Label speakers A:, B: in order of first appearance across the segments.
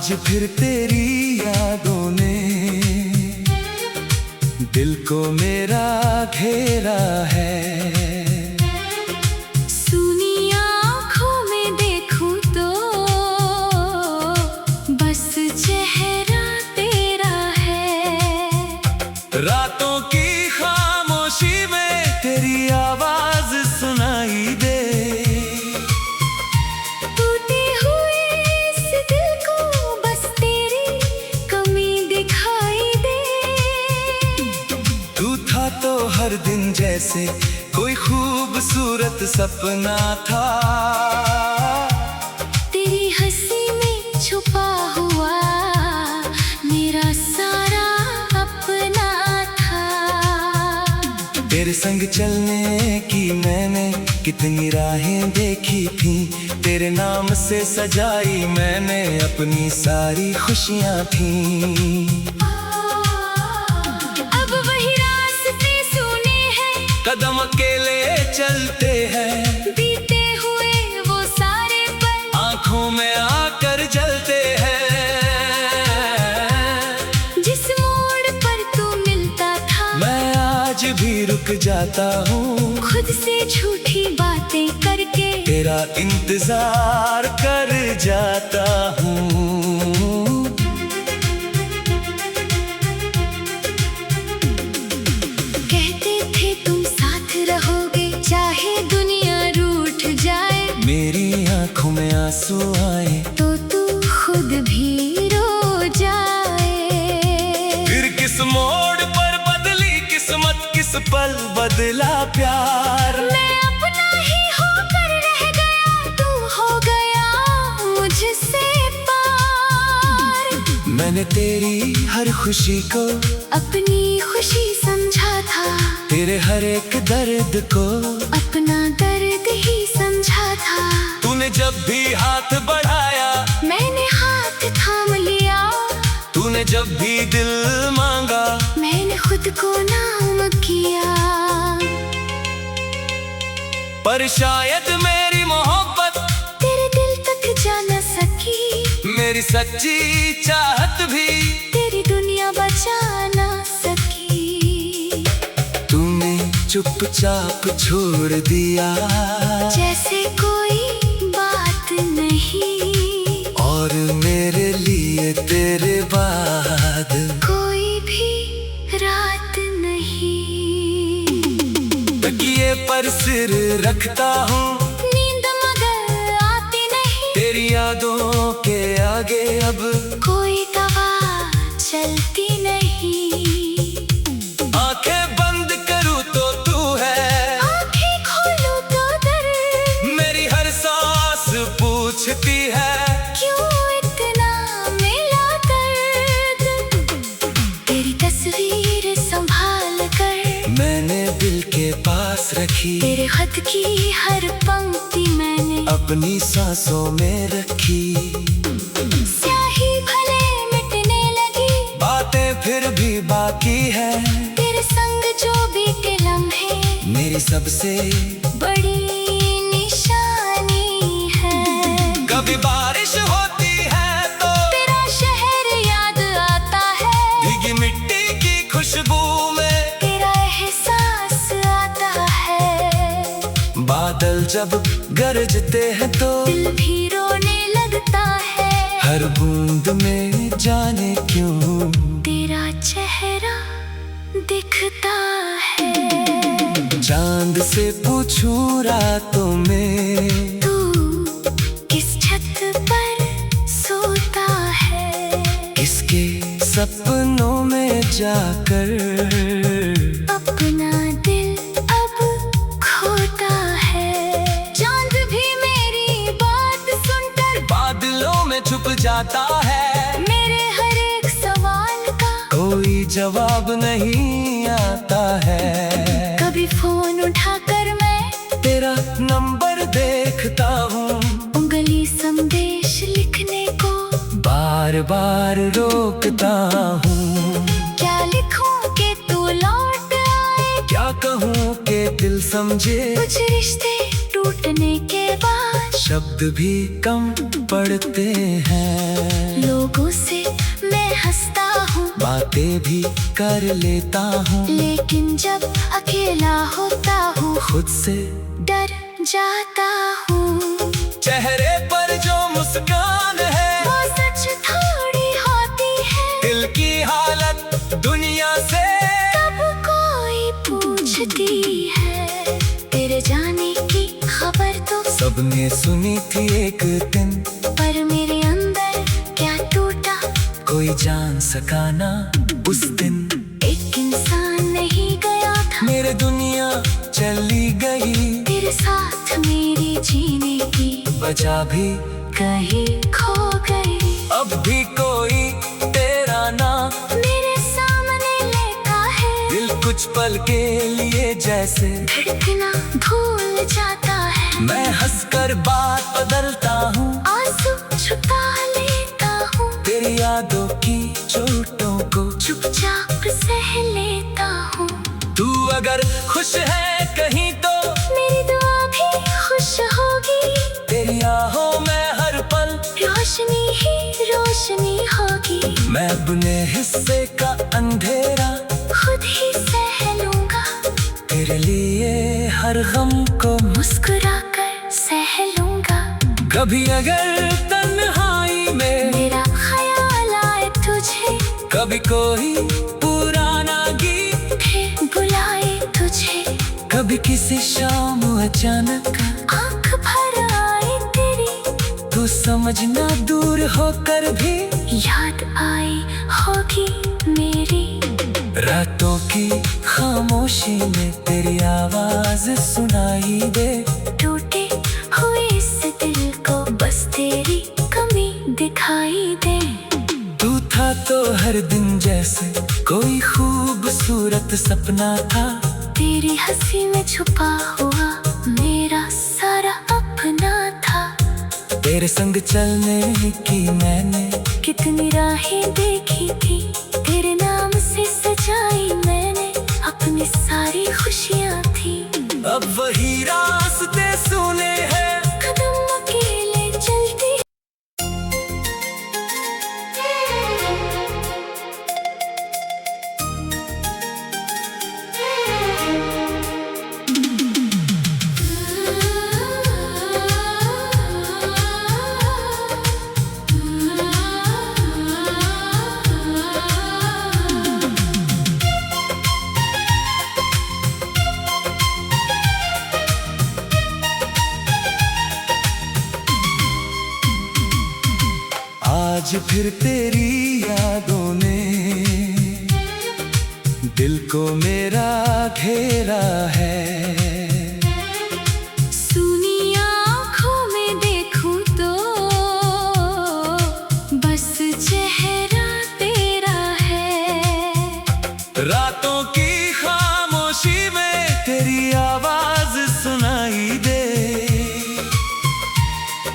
A: आज फिर तेरी यादों ने दिल को मेरा घेरा है।
B: सुनी आँखों में देखूं तो बस चेहरा तेरा है।
A: रातों की खामोशी में तेरी आवाज सुनाई दे।
B: टूटे हुए इस दिल को बस तेरी कमी दिखाई दे।
A: तू था तो हर दिन जैसे कोई खूबसूरत सपना था।
B: तेरी हंसी में छुपा हुआ मेरा सारा अपना था।
A: तेरे संग चलने की मैंने कितनी राहें देखी थी। तेरे नाम से सजाई मैंने अपनी सारी खुशियाँ थी।
B: अब वही रास्ते सुने हैं,
A: कदम अकेले चलते हैं।
B: बीते हुए वो सारे पल
A: आँखों में आकर जलते हैं।
B: जिस मोड़ पर तू मिलता था,
A: मैं आज भी रुक जाता हूँ
B: खुद से झूठी बातें करके।
A: तेरा इंतजार कर जाता हूँ।
B: कहते थे तुम साथ रहोगे चाहे दुनिया रूठ जाए।
A: मेरी आँखों में आंसू आए
B: तो तू खुद भी रो जाए।
A: फिर किस मोड़ पर बदली किस्मत, किस पल बदला प्यार।
B: मैं अपना ही होकर रह गया, तू हो गया मुझसे पार।
A: मैंने तेरी हर खुशी को
B: अपनी खुशी समझा था,
A: तेरे हर एक दर्द को
B: अपना दर्द ही समझा था।
A: तूने जब भी हाथ बढ़ाया
B: मैंने हाथ थाम लिया।
A: तूने जब भी दिल मांगा
B: मैंने खुद को नाम किया।
A: पर शायद मेरी मोहब्बत
B: तेरे दिल तक जा न सकी,
A: मेरी सच्ची चाहत भी
B: तेरी दुनिया बचा न सकी।
A: तूने चुपचाप छोड़ दिया
B: जैसे कोई बात नहीं,
A: और मेरे लिए तेरे बाद
B: कोई भी रात नहीं।
A: तकिए पर सिर रखता हूँ,
B: नींद मगर आती नहीं।
A: तेरी यादों के आगे अब
B: कोई दवा चलती नहीं।
A: आंखें बंद करूँ तो तू है,
B: आंखें खोलूं तो दर्द।
A: मेरी हर सांस पूछती है
B: क्यों इतना मिला दर्द। तेरी तस्वीर संभाल कर
A: मैंने दिल के पास रखी।
B: तेरे खत की हर पंक्ति मैंने
A: अपनी सांसों में रखी।
B: स्याही भले मिटने लगी,
A: बातें फिर भी बाकी है।
B: तेरे संग जो बीते लम्हे
A: मेरी सबसे
B: बड़ी निशानी है।
A: कभी बारिश होती है तो
B: तेरा शहर याद आता है।
A: भीगी मिट्टी की खुशबू में
B: तेरा एहसास आता है।
A: बादल जब गरजते हैं तो
B: दिल भी रोने लगता है।
A: हर बूंद में जाने क्यों
B: तेरा चेहरा दिखता है।
A: चांद से पूछूं रातों में
B: तू किस छत पर सोता है।
A: किसके सपनों में जाकर
B: अपना दिल अब खोता है। चांद भी मेरी बात सुनकर
A: बादलों में छुप जाता है।
B: मेरे हर एक सवाल का
A: कोई जवाब नहीं आता है।
B: कभी फोन उठाकर मैं
A: तेरा नंबर देखता हूँ,
B: उंगली संदेश लिखने को
A: बार बार रोकता हूँ।
B: क्या लिखूं कि तू लौट आए।
A: क्या कहूँ कि दिल समझे।
B: कुछ रिश्ते टूटने के बाद
A: शब्द भी कम पड़ते हैं।
B: लोगों से मैं हंसता हूँ,
A: बातें भी कर लेता हूँ,
B: लेकिन जब अकेला होता हूँ
A: खुद से
B: डर जाता हूँ।
A: चेहरे पर जो मुस्कान है
B: वो सच थोड़ी होती है,
A: दिल की हालत दुनिया से
B: तब कोई पूछती है। तेरे जाने की खबर तो
A: सबने सुनी थी एक दिन,
B: पर मेरे अंदर क्या टूटा
A: कोई जान सका ना उस दिन।
B: एक इंसान नहीं गया था,
A: मेरे दुनिया चली गई,
B: तेरे साथ मेरी जीने की
A: वजह भी
B: कहीं खो गई।
A: अब भी कोई तेरा नाम
B: मेरे सामने लेता है,
A: दिल कुछ पल के लिए जैसे
B: धड़कना भूल जाता है।
A: मैं हंसकर बात बदलता हूँ,
B: आंसू छुपा लेता हूँ,
A: तेरी यादों की चोटों को
B: चुपचाप सह लेता हूँ।
A: तू अगर खुश है कहीं तो
B: मेरी दुआ भी खुश होगी,
A: तेरी आहों में हर पल
B: रोशनी ही रोशनी होगी।
A: मैं अपने हिस्से का अंधेरा
B: खुद ही सह लूंगा,
A: तेरे लिए हर गम को
B: मुस्कुरा कर सह लूंगा।
A: कभी अगर तन्हाई में
B: मेरा ख्याल आए तुझे,
A: कभी कोई पुराना गीत
B: फिर बुलाए तुझे,
A: कभी किसी शाम अचानक
B: आंख भर आए तेरी,
A: तू समझना दूर होकर भी
B: याद आई होगी मेरी।
A: रातों की खामोशी में तेरी आवाज सुनाई दे,
B: टूटे हुए इस दिल को बस तेरी कमी दिखाई दे।
A: तू था तो हर दिन जैसे कोई खूबसूरत सपना था,
B: तेरी हंसी में छुपा हुआ मेरा सारा अपना था।
A: तेरे संग चलने की मैंने
B: कितनी राहें देखी थी, तेरे नाम से सजाई मैंने अपनी सारी खुशियाँ थी।
A: अब वही रास्ते सुने हैं,
B: कदम अकेले चलती
A: आज फिर तेरी यादों ने दिल को मेरा घेरा है।
B: सुनी आँखों में देखूं तो बस चेहरा तेरा है।
A: रातों की खामोशी में तेरी आवाज सुनाई दे,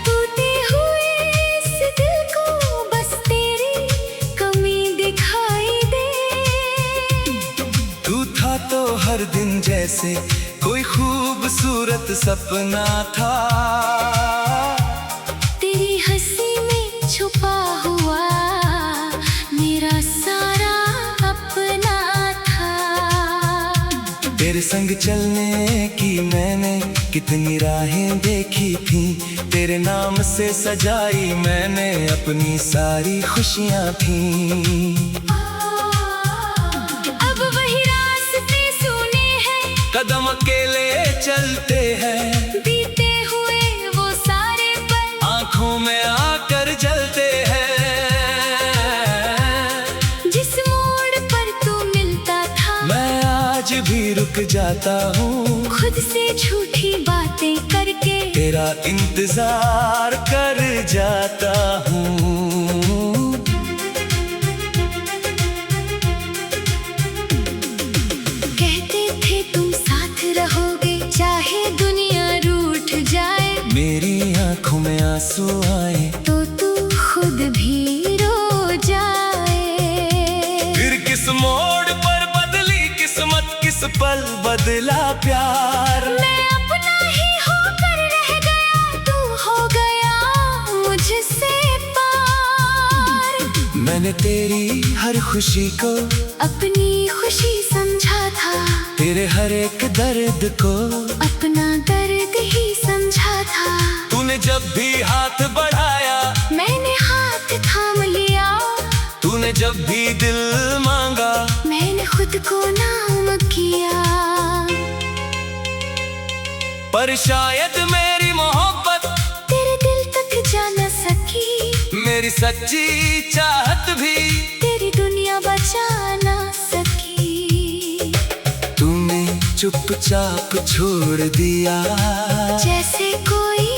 B: टूटे हुए इस दिल को बस तेरी कमी दिखाई दे।
A: तू था तो हर दिन जैसे कोई खूबसूरत सपना था,
B: तेरी हंसी में छुपा हुआ मेरा सारा अपना था।
A: तेरे संग चलने की मैंने कितनी राहें देखी थी, तेरे नाम से सजाई मैंने अपनी सारी खुशियाँ थी।
B: अब वही रास्ते सुने हैं,
A: कदम अकेले चलते हैं,
B: बीते हुए वो सारे पल
A: आंखों में आकर जलते हैं।
B: जिस मोड़ पर तू मिलता था,
A: मैं आज भी रुक जाता हूँ,
B: खुद से झूठी बातें करके
A: तेरा इंतजार कर जाता हूँ।
B: कहते थे तुम साथ रहोगे चाहे दुनिया रूठ जाए,
A: मेरी आंखों में आंसू आए
B: तो तू खुद भी रो जाए।
A: फिर किस मोड़ पर बदली किस्मत, किस पल बदला प्यार।
B: मैं अपना ही होकर रह गया, तू हो गया मुझसे पार।
A: मैंने तेरी हर खुशी को
B: अपनी खुशी समझा था,
A: तेरे हर एक दर्द को
B: अपना दर्द ही समझा था।
A: तूने जब भी हाथ बढ़ाया
B: मैंने हाथ थाम लिया,
A: तूने जब भी दिल मांगा
B: मैंने खुद को नाम किया।
A: पर शायद मेरी मोहब्बत
B: तेरे दिल तक जा न सकी,
A: मेरी सच्ची चाहत भी
B: तेरी दुनिया बचा न सकी।
A: तूने चुपचाप छोड़ दिया
B: जैसे कोई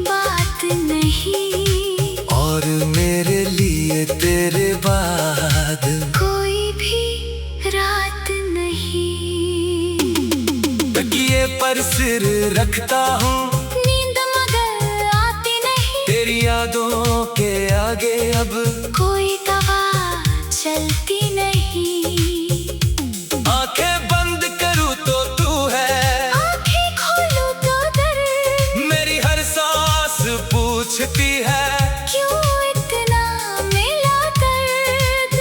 B: बात नहीं,
A: और मेरे लिए तेरे बाद
B: कोई भी रात नहीं।
A: तकिए पर सिर रखता हूँ,
B: नींद मगर आती नहीं,
A: तेरी यादों के आगे अब
B: कोई दवा चलती नहीं।
A: आंखें बंद करूँ तो तू है,
B: आंखें खोलूं तो दर्द,
A: मेरी हर सांस पूछती है
B: क्यों इतना मिला दर्द।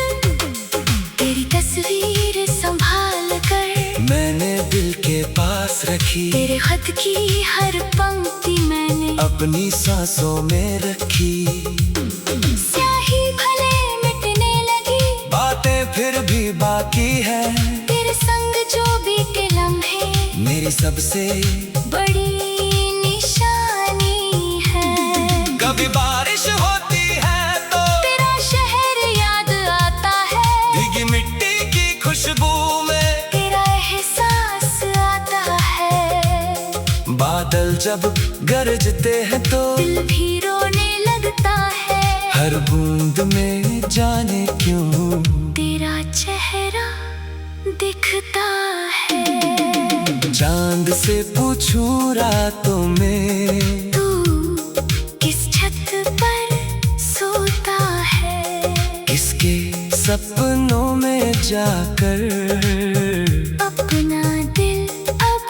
B: तेरी तस्वीर संभाल कर
A: मैंने दिल के पास रखी,
B: तेरे खत की हर पंक्ति मैंने
A: अपनी सांसों में रखी।
B: स्याही भले मिटने लगी,
A: बातें फिर भी बाकी है,
B: तेरे संग जो बीते लम्हे
A: मेरी सबसे
B: बड़ी निशानी है।
A: कभी बारिश होती है तो
B: तेरा शहर याद आता है,
A: भीगी मिट्टी की खुशबू में
B: तेरा एहसास आता है।
A: बादल जब गरजते हैं तो
B: दिल भी रोने लगता है,
A: हर बूंद में जाने क्यों
B: तेरा चेहरा दिखता है।
A: चांद से पूछूं रातों में
B: तू किस छत पर सोता है,
A: किसके सपनों में जाकर
B: अपना दिल अब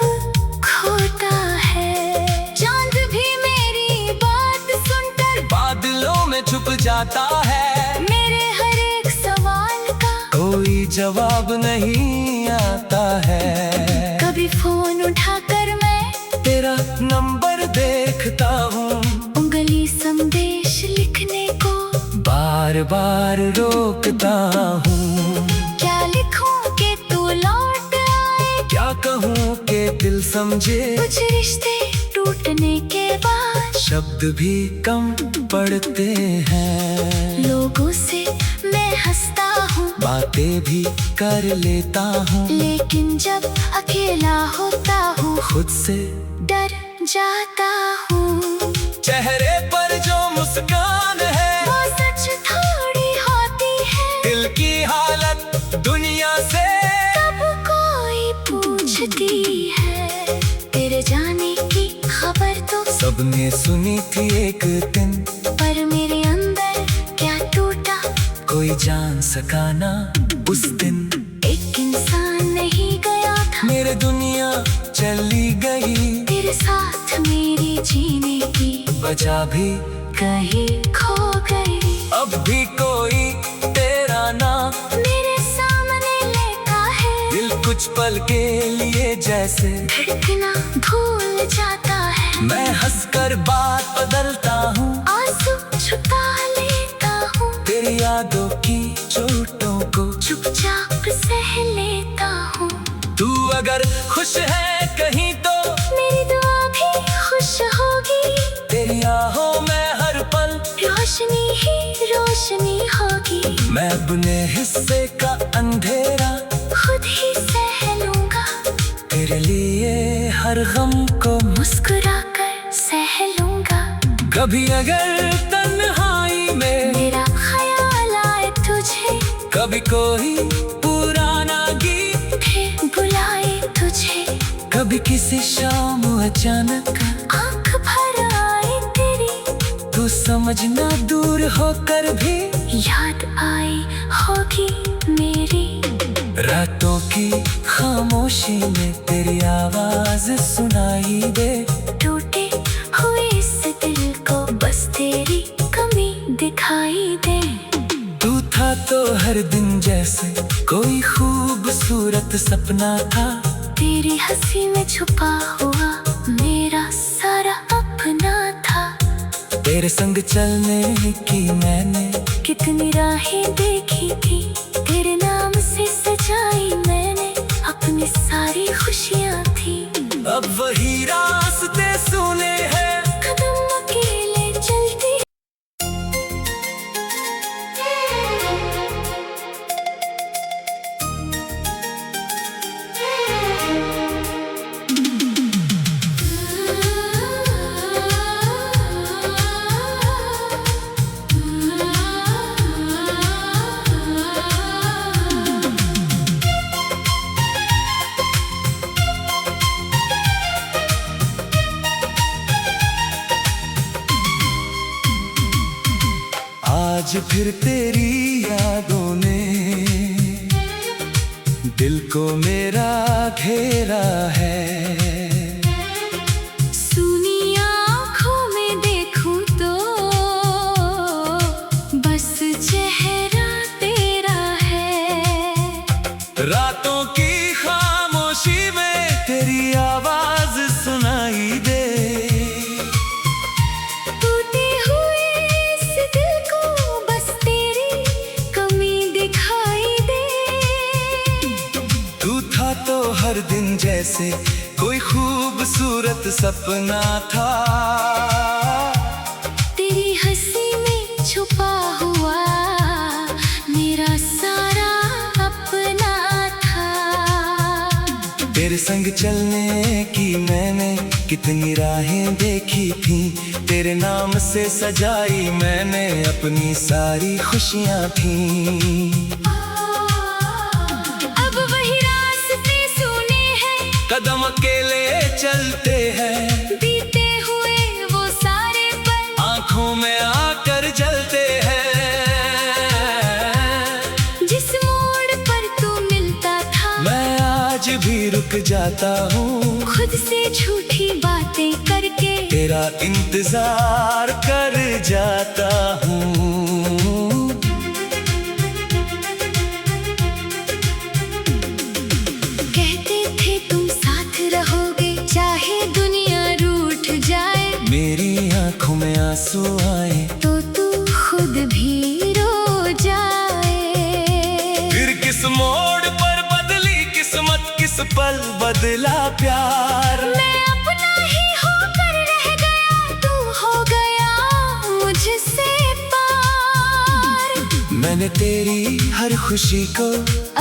B: खोता है। चांद भी मेरी बात सुनकर
A: बादलों में छुप जाता है,
B: मेरे हर एक सवाल का
A: कोई जवाब नहीं आता है।
B: कभी फोन उठाकर मैं
A: तेरा नंबर देखता हूँ,
B: उंगली संदेश लिखने को
A: बार बार रोकता हूँ।
B: क्या लिखूं कि तू लौट आए,
A: क्या कहूँ कि दिल समझे,
B: कुछ रिश्ते टूटने के बाद
A: शब्द भी कम पड़ते हैं।
B: लोगों से मैं हंसता हूँ,
A: बातें भी कर लेता हूँ,
B: लेकिन जब अकेला होता हूँ
A: खुद से
B: डर जाता हूँ।
A: चेहरे पर जो मुस्कान है
B: वो सच थोड़ी होती है,
A: दिल की हालत दुनिया से
B: तब कोई पूछती है। तेरे जाने की खबर तो
A: सबने सुनी थी एक दिन,
B: पर मेरे अंदर क्या टूटा
A: कोई जान सका ना उस दिन।
B: एक इंसान नहीं गया था,
A: मेरे दुनिया चली गई,
B: तेरे साथ मेरी जीने की
A: वजह भी
B: कहीं खो गई।
A: अब भी कोई तेरा नाम
B: मेरे सामने लेता है,
A: दिल कुछ पल के लिए जैसे
B: धड़कना भूल जाता है।
A: मैं हंसकर बात बदलता हूँ,
B: आंसू छुपा लेता हूँ,
A: तेरी यादों की चोटों को
B: चुपचाप सह लेता हूँ।
A: तू अगर खुश है कहीं तो
B: मेरी दुआ भी खुश होगी,
A: तेरी आहों में हर पल
B: रोशनी ही रोशनी होगी।
A: मैं अपने हिस्से का अंधेरा
B: खुद ही सह लूंगा,
A: तेरे लिए हर गम को
B: मुस्कुरा कर सह लूंगा।
A: कभी अगर तन्हाई में
B: मेरा ख्याल आए तुझे,
A: कभी कोई पुराना गीत
B: फिर बुलाए तुझे,
A: कभी किसी शाम अचानक
B: आंख भर आए तेरी,
A: तू समझना दूर होकर भी
B: याद आई होगी मेरी।
A: रातों की खामोशी में तेरी आवाज सुनाई दे,
B: टूटे हुए इस दिल को बस तेरी कमी दिखाई दे।
A: तू था तो हर दिन जैसे कोई खूबसूरत सपना था।
B: तेरी हंसी में छुपा हुआ मेरा सारा अपना था।
A: तेरे संग चलने की मैंने
B: कितनी राहें देखी थी, तेरे नाम से सजाई मैंने अपनी सारी खुशियाँ थी।
A: अब वही रास्ते सुने हैं,
B: कदम अकेले चलती।
A: आज फिर तेरी यादों ने दिल को मेरा घेरा है।
B: सुनी आँखों में देखूं तो बस चेहरा तेरा है।
A: रातों की खामोशी में तेरी आवाज सुनाई दे।
B: टूटे हुए इस दिल को बस तेरी कमी दिखाई दे।
A: तू था तो हर दिन जैसे कोई खूबसूरत सपना था।
B: तेरी हंसी में छुपा हुआ मेरा सारा अपना था।
A: तेरे संग चलने की मैंने कितनी राहें देखी थी। तेरे नाम से सजाई मैंने अपनी सारी खुशियाँ थी।
B: अब वही रास्ते सुने हैं,
A: कदम अकेले चलते हैं,
B: बीते हुए वो सारे पल
A: आंखों में आकर जलते हैं।
B: जिस मोड़ पर तू मिलता था,
A: मैं आज भी रुक जाता हूँ,
B: खुद से झूठी बातें करके
A: तेरा इंतजार कर जाता हूँ।
B: कहते थे तुम साथ रहोगे चाहे दुनिया रूठ जाए।
A: मेरी आंखों में आंसू आए
B: तो तू खुद भी रो जाए।
A: फिर किस मोड़ पर बदली किस्मत, किस पल बदला प्यार।
B: मैं अपना ही होकर रह गया, तू हो गया मुझसे पार।
A: मैंने तेरी हर खुशी को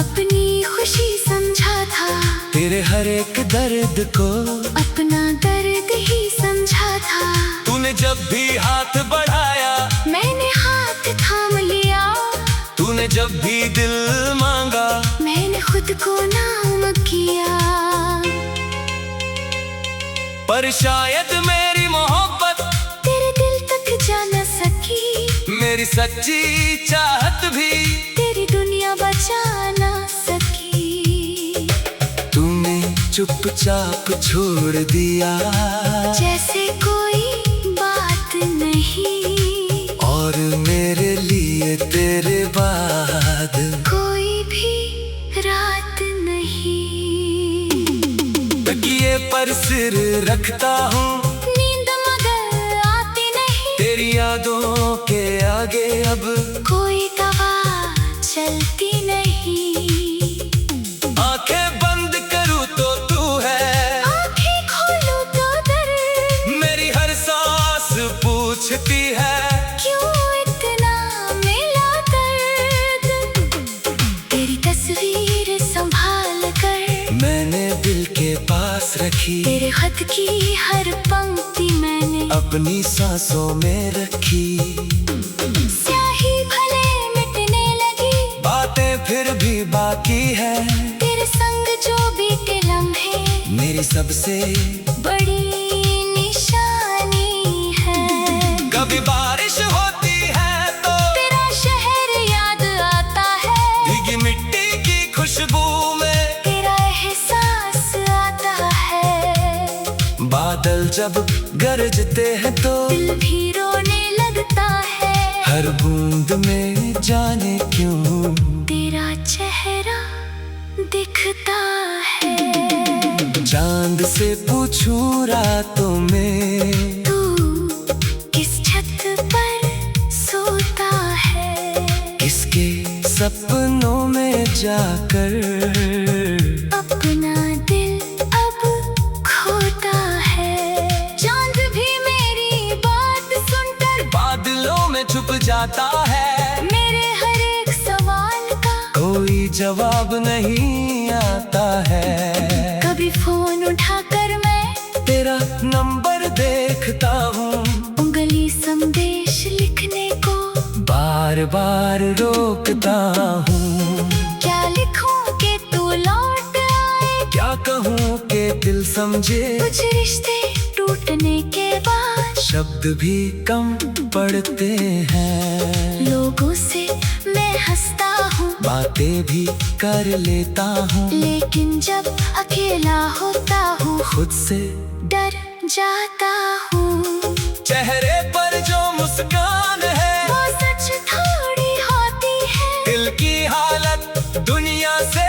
B: अपनी खुशी समझा था,
A: तेरे हर एक दर्द को
B: अपना दर्द ही समझा था।
A: तूने जब भी हाथ बढ़ाया
B: मैंने हाथ थाम लिया,
A: तूने जब भी दिल मांगा
B: मैंने खुद को नाम किया।
A: पर शायद मेरी मोहब्बत
B: तेरे दिल तक जा न सकी,
A: मेरी सच्ची चाहत भी
B: तेरी दुनिया बचा न सकी।
A: तूने चुपचाप छोड़ दिया
B: जैसे कोई बात नहीं,
A: और मेरे लिए तेरे बाद
B: कोई भी रात नहीं।
A: तकिए पर सिर रखता हूँ,
B: नींद मगर आती नहीं,
A: तेरी यादों के आगे अब
B: कोई दवा चलती नहीं।
A: आंखें बंद करूँ तो तू है,
B: आंखें खोलूं तो दर्द
A: मेरी हर सांस पूछती है
B: क्यों इतना मिला दर्द। तेरी तस्वीर संभाल कर
A: मैंने दिल के पास रखी,
B: तेरे खत की हर पंक्ति मैंने
A: अपनी सांसों में रखी।
B: स्याही भले मिटने लगी,
A: बातें फिर भी बाकी है,
B: तेरे संग जो बीते लम्हे
A: मेरी सबसे
B: बड़ी निशानी है।
A: कभी बारिश होती है तो
B: तेरा शहर याद आता है,
A: भीगी मिट्टी की खुशबू में
B: तेरा एहसास आता है।
A: बादल जब गरजते हैं तो
B: दिल भी रोने लगता है।
A: हर बूंद में जाने क्यों
B: तेरा चेहरा दिखता है।
A: चांद से पूछूं रातों में
B: तू किस छत पर सोता है,
A: किसके सपनों में जाकर
B: अपना दिल अब खोता है। चांद भी मेरी बात सुनकर
A: बादलों में छुप जाता है।
B: मेरे हर एक सवाल का
A: कोई जवाब नहीं आता है।
B: कभी फोन उठाकर मैं
A: तेरा नंबर देखता हूँ,
B: उंगली संदेश लिखने को
A: बार बार रोकता हूँ।
B: क्या लिखूं कि तू लौट आए,
A: क्या कहूँ कि दिल समझे।
B: कुछ रिश्ते टूटने के बाद
A: शब्द भी कम पड़ते हैं।
B: लोगों से मैं हंसता हूँ,
A: बातें भी कर लेता हूँ,
B: लेकिन जब अकेला होता हूँ
A: खुद से
B: डर जाता हूँ।
A: चेहरे पर जो मुस्कान है
B: वो सच थोड़ी होती है,
A: दिल की हालत दुनिया से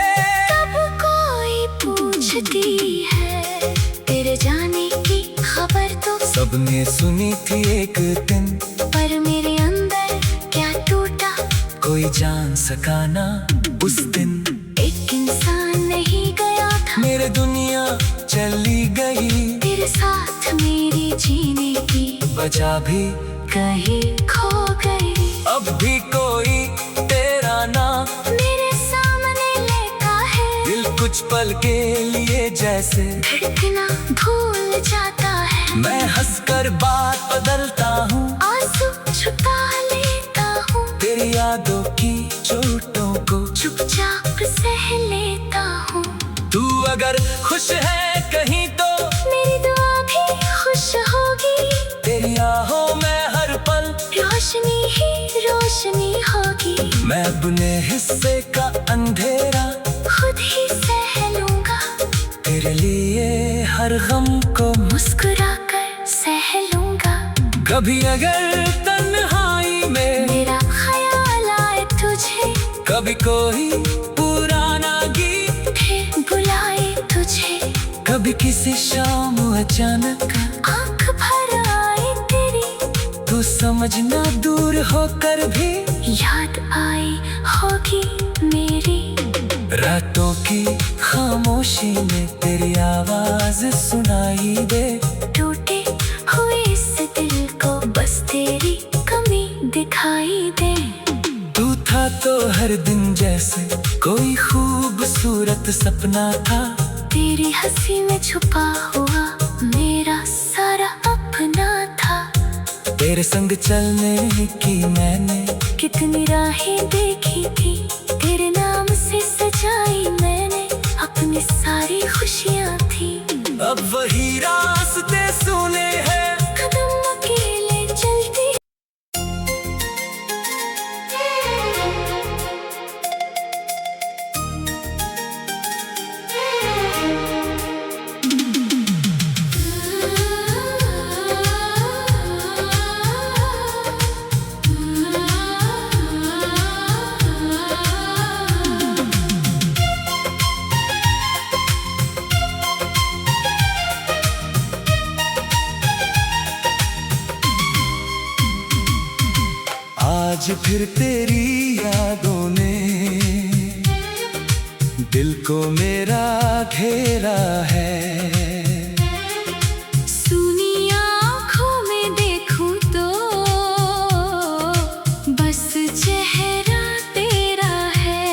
B: तब कोई पूछती है। तेरे जाने की खबर तो
A: सबने सुनी थी एक दिन,
B: पर मेरे अंदर क्या टूटा
A: कोई जान सका ना उस दिन।
B: एक इंसान नहीं गया था,
A: मेरे दुनिया चली गई,
B: तेरे साथ मेरी जीने की
A: वजह भी
B: कहीं खो गई।
A: अब भी कोई तेरा नाम
B: मेरे सामने लेता है,
A: दिल कुछ पल के लिए जैसे
B: धड़कना भूल जाता है।
A: मैं हंसकर बात बदलता हूँ,
B: आंसू छुपा लेता हूँ,
A: तेरी यादों की चोटों को
B: चुपचाप सह लेता हूँ।
A: तू अगर खुश है कहीं तो
B: मेरी दुआ भी खुश होगी,
A: तेरी आहों में हर पल
B: रोशनी ही रोशनी होगी।
A: मैं अपने हिस्से का अंधेरा
B: खुद ही सह लूंगा,
A: तेरे लिए हर गम को
B: मुस्कुरा कर सह लूंगा।
A: कभी अगर तन्हाई में
B: मेरा ख्याल आए तुझे,
A: कभी कोई पुराना गीत
B: फिर बुलाए तुझे,
A: कभी किसी शाम अचानक
B: आंख भर आए तेरी,
A: तू समझना दूर होकर भी
B: याद आई होगी मेरी।
A: रातों की खामोशी में तेरी आवाज सुनाई दे।
B: टूटे हुए इस दिल को बस तेरी कमी दिखाई दे।
A: तू था तो हर दिन जैसे कोई खूबसूरत सपना था,
B: तेरी हंसी में छुपा हुआ मेरा सारा अपना था।
A: तेरे संग चलने की मैंने
B: कितनी राहें देखी थी, तेरे नाम से सजाई मैंने अपनी सारी खुशियाँ थी।
A: अब वही रास्ते सुने हैं,
B: कदम अकेले चलती
A: आज फिर तेरी यादों ने दिल को मेरा घेरा है।
B: सुनी आँखों में देखूं तो बस चेहरा तेरा है।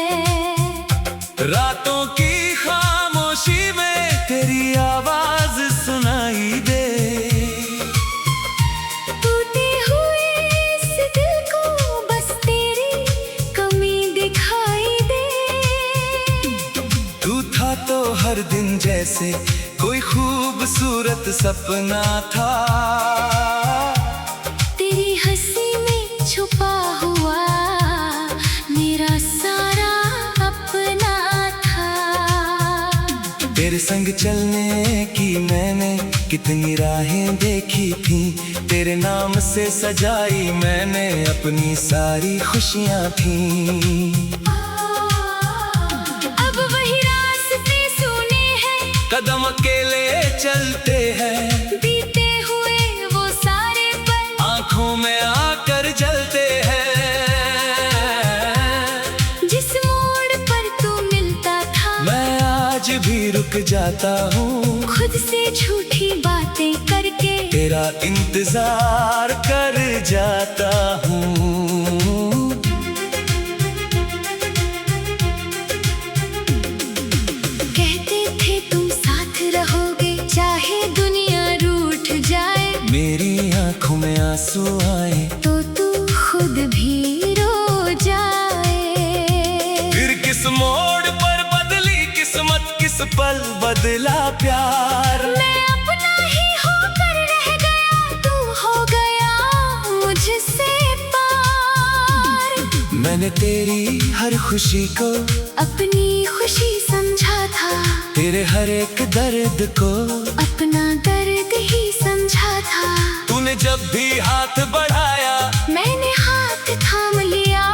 A: रातों की खामोशी में तेरी आवाज सुनाई दे।
B: टूटे हुए इस दिल को बस तेरी कमी दिखाई दे।
A: तू था तो हर दिन जैसे कोई खूबसूरत सपना था,
B: तेरी हंसी में छुपा हुआ मेरा सारा अपना था।
A: तेरे तेरे संग चलने की मैंने कितनी राहें देखी थी, तेरे नाम से सजाई मैंने अपनी सारी खुशियाँ थी।
B: अब वही रास्ते सुने हैं,
A: कदम अकेले चलते हैं,
B: बीते हुए वो सारे पल
A: आंखों में आकर जलते हैं।
B: जिस मोड़ पर तू मिलता था,
A: मैं आज भी रुक जाता हूँ,
B: खुद से झूठी बातें करके
A: तेरा इंतजार कर जाता हूँ।
B: कहते थे तुम साथ रहोगे चाहे दुनिया रूठ जाए,
A: मेरी आंखों में आंसू आए
B: तो तू खुद भी रो जाए।
A: फिर किस मोड़ पर बदली किस्मत, किस पल बदला प्यार।
B: मैं अपना ही होकर रह गया, तू हो गया मुझसे पार।
A: मैंने तेरी हर खुशी को
B: अपनी खुशी समझा था,
A: तेरे हर एक दर्द को
B: अपना दर्द ही समझा था।
A: तूने जब भी हाथ बढ़ाया
B: मैंने हाथ थाम लिया,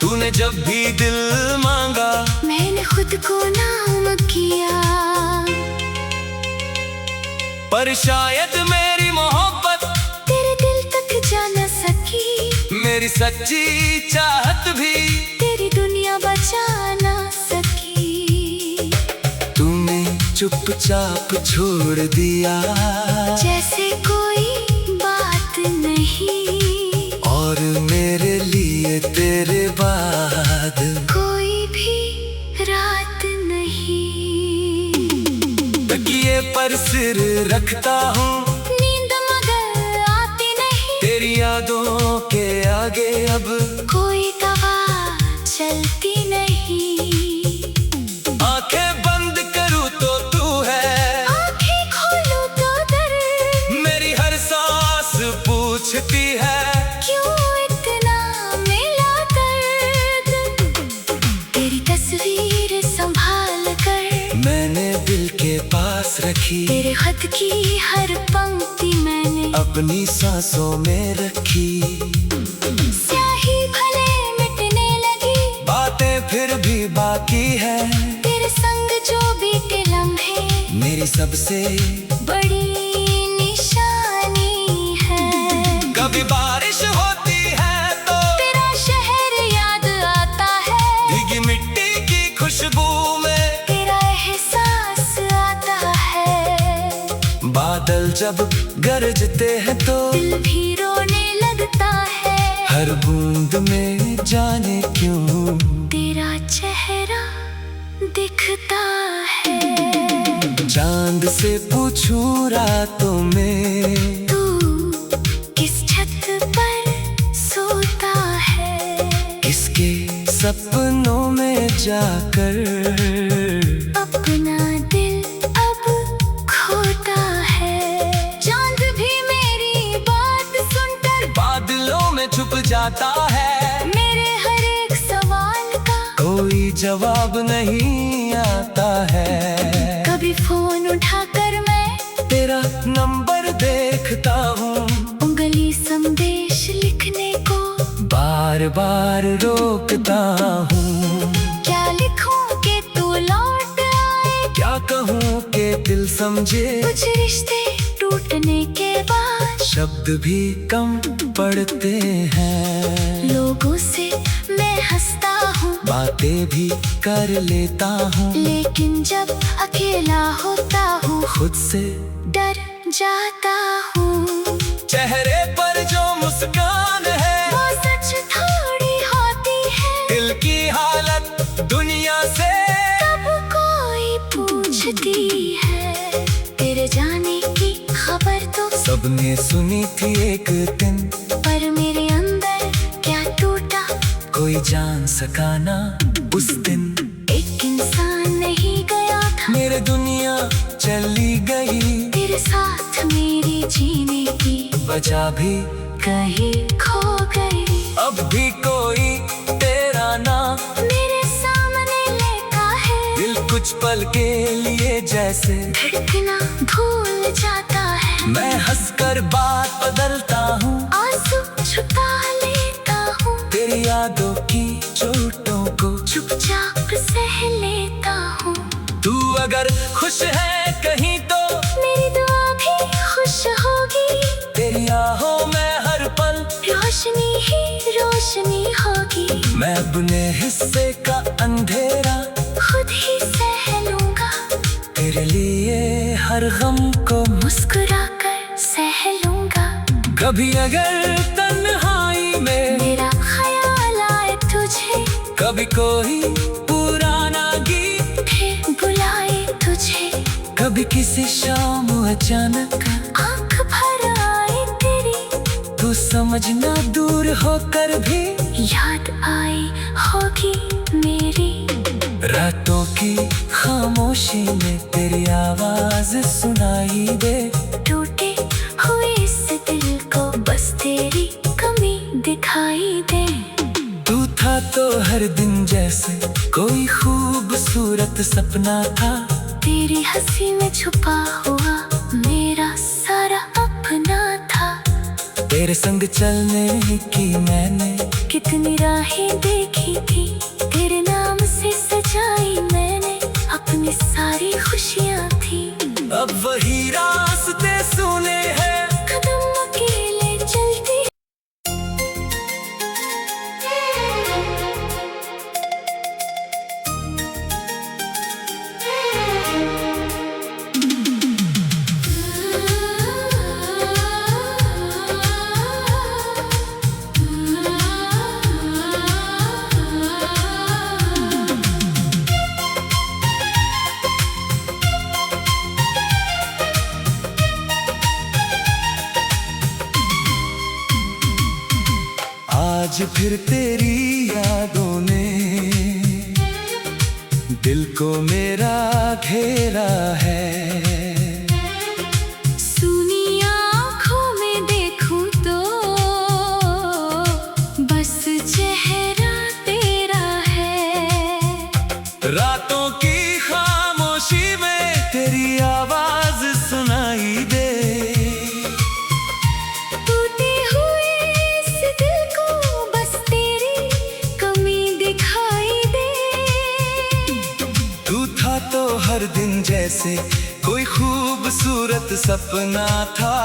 A: तूने जब भी दिल मांगा
B: मैंने खुद को नाम किया।
A: पर शायद मेरी मोहब्बत
B: तेरे दिल तक जा न सकी,
A: मेरी सच्ची चाहत भी
B: तेरी दुनिया बचा न सकी।
A: तूने चुपचाप छोड़ दिया
B: जैसे कोई बात नहीं,
A: और मेरे लिए तेरे बाद
B: कोई भी रात नहीं।
A: तकिए पर सिर रखता हूँ,
B: नींद मगर आती नहीं,
A: तेरी यादों के आगे अब
B: कोई दवा चलती नहीं।
A: आंखें बंद करूँ तो तू है,
B: आंखें खोलूं तो दर्द,
A: मेरी हर सांस पूछती है
B: क्यों इतना मिला दर्द। तेरी तस्वीर संभाल कर
A: मैंने दिल के पास रखी,
B: तेरे खत की हर पंक्ति मैंने
A: अपनी सांसों में रखी।
B: स्याही भले मिटने लगी,
A: बातें फिर भी बाकी है,
B: तेरे संग जो बीते लम्हे
A: मेरी सबसे
B: बड़ी निशानी है।
A: कभी बारिश होती है तो
B: तेरा शहर याद आता है,
A: भीगी मिट्टी की खुशबू में
B: तेरा एहसास आता है।
A: बादल जब गरजते हैं तो
B: दिल भी रोने लगता है,
A: हर बूंद में जाने क्यों
B: तेरा चेहरा दिखता है।
A: चांद से पूछूं रातों में
B: तू किस छत पर सोता है,
A: किसके सपनों में जाकर
B: अपना दिल अब खोता है। चांद भी मेरी बात सुनकर
A: बादलों में छुप जाता है,
B: मेरे हर एक सवाल का
A: कोई जवाब नहीं आता है।
B: कभी फोन उठाकर मैं
A: तेरा नंबर देखता हूँ,
B: उंगली संदेश लिखने को
A: बार बार रोकता हूँ।
B: क्या लिखूं कि तू लौट आए,
A: क्या कहूँ कि दिल समझे,
B: कुछ रिश्ते टूटने के बाद
A: शब्द भी कम पड़ते हैं।
B: लोगों से मैं हंसता हूँ,
A: बातें भी कर लेता हूँ,
B: लेकिन जब अकेला होता हूँ
A: खुद से
B: डर जाता हूँ।
A: चेहरे पर जो मुस्कान है
B: वो सच थोड़ी होती है,
A: दिल की हालत दुनिया से
B: तब कोई पूछती है। तेरे जाने की खबर तो
A: सबने सुनी थी एक दिन,
B: पर मेरे अंदर क्या टूटा
A: कोई जान सका ना उस दिन।
B: एक इंसान नहीं गया था,
A: मेरे दुनिया चली गई,
B: तेरे साथ मेरी जीने की
A: वजह भी
B: कहीं खो गई।
A: अब भी कोई तेरा नाम
B: मेरे सामने लेता है,
A: दिल कुछ पल के लिए जैसे
B: धड़कना भूल जाता है।
A: मैं हंसकर बात बदलता हूँ,
B: आंसू छुपा लेता हूँ।
A: तेरी यादों की चोटों को
B: चुपचाप सह लेता हूँ।
A: तू अगर खुश है कहीं तो
B: मेरी दुआ भी खुश होगी।
A: तेरी आहों में हर पल
B: रोशनी ही रोशनी होगी।
A: मैं अपने हिस्से का अंधेरा
B: खुद ही सह लूंगा।
A: तेरे लिए हर गम को
B: मुस्कुरा कर सह लूंगा।
A: कभी अगर तन्हाई में
B: मेरा ख्याल आए तुझे,
A: कभी कोई पुराना गीत
B: फिर बुलाए तुझे।
A: कभी किसी शाम अचानक
B: आंख भर आए तेरी,
A: तू समझना दूर होकर भी
B: याद आई होगी मेरी।
A: रातों की खामोशी में तेरी आवाज सुनाई दे।
B: टूटे हुए इस दिल को बस तेरी कमी दिखाई दे।
A: तू था तो हर दिन जैसे कोई खूबसूरत सपना था।
B: तेरी हंसी में छुपा हुआ मेरा सारा अपना था।
A: तेरे संग चलने की मैंने
B: कितनी राहें देखी थी, तेरे नाम से सजाई मैंने अपनी सारी खुशियाँ थी।
A: अब वही रास्ते सुने हैं,
B: कदम अकेले चलती।
A: आज फिर तेरी यादों ने दिल को मेरा घेरा है।
B: सुनी आँखों में देखूं तो बस चेहरा तेरा है।
A: रातों की खामोशी में तेरी आवाज सुनाई दे।
B: टूटे हुए इस दिल को बस तेरी कमी दिखाई दे।
A: तू था तो हर दिन जैसे कोई खूबसूरत सपना था।